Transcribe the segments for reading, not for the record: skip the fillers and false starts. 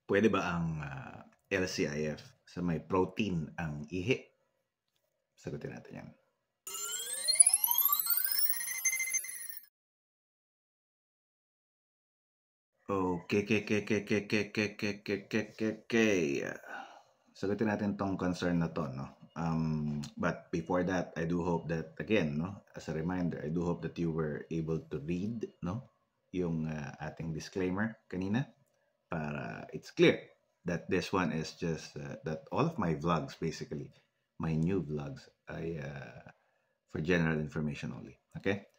Pwede ba ang LCIF sa may protein ang ihi? Sagutin natin yan. Okay. Sagutin natin tong concern na to, no? But before that, I do hope that, again, no, as a reminder, I do hope that you were able to read, no, yung ating disclaimer kanina para it's clear that this one is just that all of my vlogs, basically, my new vlogs, ay for general information only. Okay?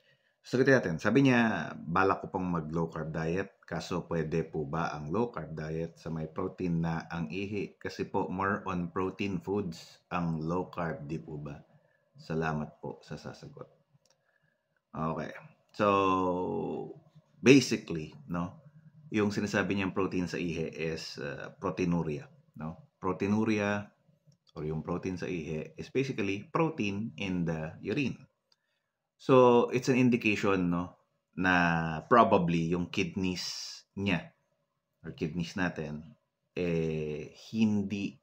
Sagutin natin. Sabi niya, balak ko pang mag-low carb diet. Kaso pwede po ba ang low carb diet sa may protein na ang ihi? Kasi po more on protein foods ang low carb, di po ba? Salamat po sa sasagot. Okay. So, basically, no, yung sinasabi niyang protein sa ihi is proteinuria. No? Proteinuria or yung protein sa ihi is basically protein in the urine. So, it's an indication, no, na probably yung kidneys niya or kidneys natin hindi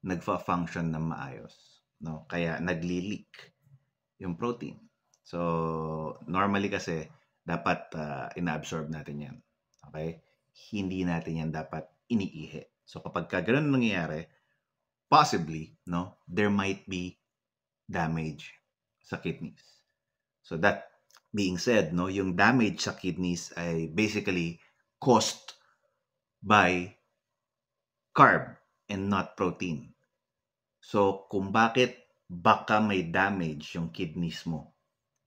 nagfa-function ng maayos, no? Kaya nagli-leak yung protein. So, normally kasi dapat ina-absorb natin 'yan. Okay? Hindi natin 'yan dapat iniihi. So, kapag ganun nangyayari, possibly, no, there might be damage sa kidneys. So that being said, no, yung damage sa kidneys ay basically caused by carb and not protein. So kung bakit baka may damage yung kidneys mo,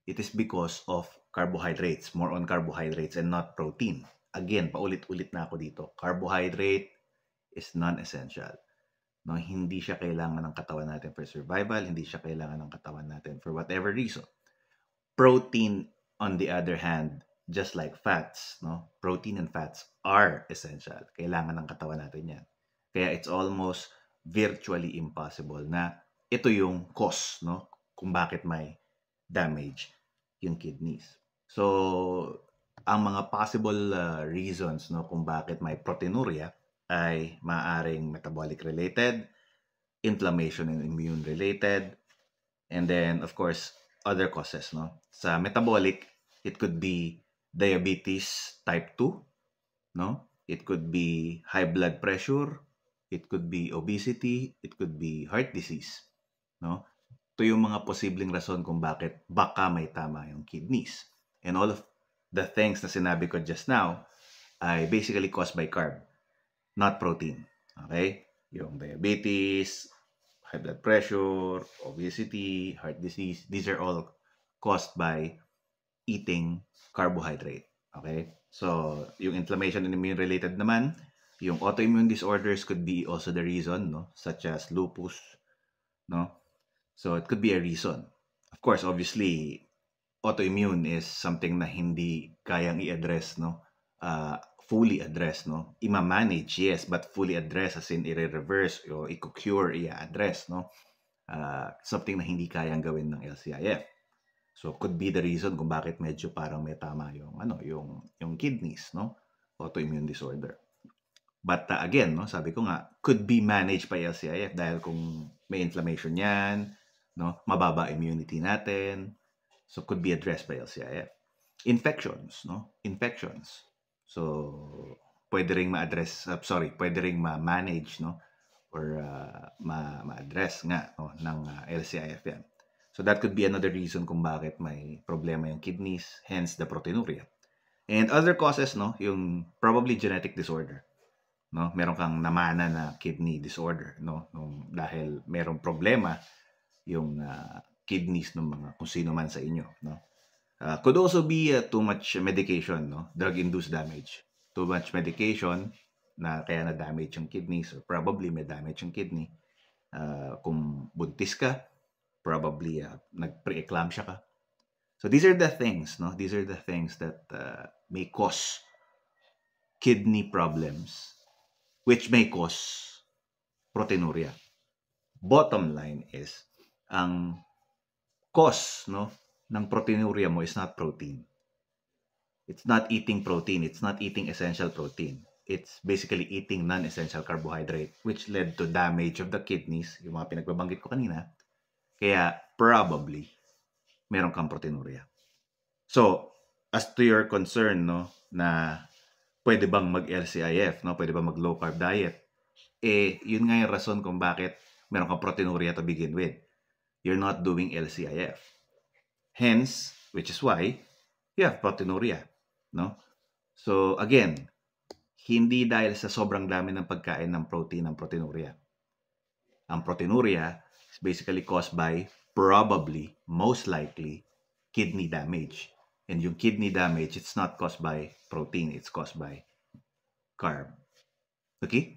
it is because of carbohydrates, more on carbohydrates and not protein. Again, paulit-ulit na ako dito. Carbohydrate is non-essential. No, hindi siya kailangan ng katawan natin for survival, hindi siya kailangan ng katawan natin for whatever reason. Protein, on the other hand, just like fats, no? Protein and fats are essential. Kailangan ng katawan natin yan. Kaya it's almost virtually impossible na ito yung cause, no? Kung bakit may damage yung kidneys. So, ang mga possible reasons, no, kung bakit may proteinuria ay maaring metabolic related, inflammation and immune related, and then of course other causes, no? Sa metabolic, it could be diabetes type 2, no? It could be high blood pressure, it could be obesity, it could be heart disease, no? Ito yung mga posibleng rason kung bakit baka may tama yung kidneys. And all of the things na sinabi ko just now ay basically caused by carb, not protein. Okay? Yung diabetes, high blood pressure, obesity, heart disease, these are all caused by eating carbohydrate. Okay? So, yung inflammation and immune-related naman, yung autoimmune disorders could be also the reason, no? Such as lupus, no? So, it could be a reason. Of course, obviously, autoimmune is something na hindi kayang i-address, no? Fully address, no? Ima-manage, yes, but fully address as in i-reverse o i-cure, i-address, no? Something na hindi kayang gawin ng LCIF. So could be the reason kung bakit medyo parang may tama yung yung kidneys, no? Autoimmune disorder. But again, no, sabi ko nga, could be managed by LCIF dahil kung may inflammation yan, no, mababa immunity natin. So could be addressed by LCIF. Infections, no? Infections. So pwede ring ma-address, pwede ring ma-manage, no? Or ma-address nga, no, ng LCIF yan. So that could be another reason kung bakit may problema yung kidneys, hence the proteinuria. And other causes, no, yung probably genetic disorder. No, meron kang namana na kidney disorder, no, dahil merong problema yung kidneys ng mga kung sino man sa inyo, no. Could also be too much medication, no, drug-induced damage. Too much medication na kaya na-damage yung kidneys or probably may damage yung kidney. Kung buntis ka, probably nag-pre-eclampsia ka. So these are the things, no? These are the things that may cause kidney problems, which may cause proteinuria. Bottom line is, ang cause, no, ng proteinuria mo is not protein. It's not eating protein. It's not eating essential protein. it's basically eating non-essential carbohydrate, which led to damage of the kidneys, yung mga pinagbabanggit ko kanina. Kaya probably meron kang proteinuria. So, as to your concern, no, na pwede bang mag-LCIF, no, pwede bang mag-low carb diet, yun nga yung rason kung bakit meron kang proteinuria to begin with. You're not doing LCIF. Hence, which is why you have proteinuria, no? So, again, hindi dahil sa sobrang dami ng pagkain ng protein ang proteinuria. Ang proteinuria is basically caused by, probably, most likely, kidney damage. And yung kidney damage, it's not caused by protein, it's caused by carb. Okay?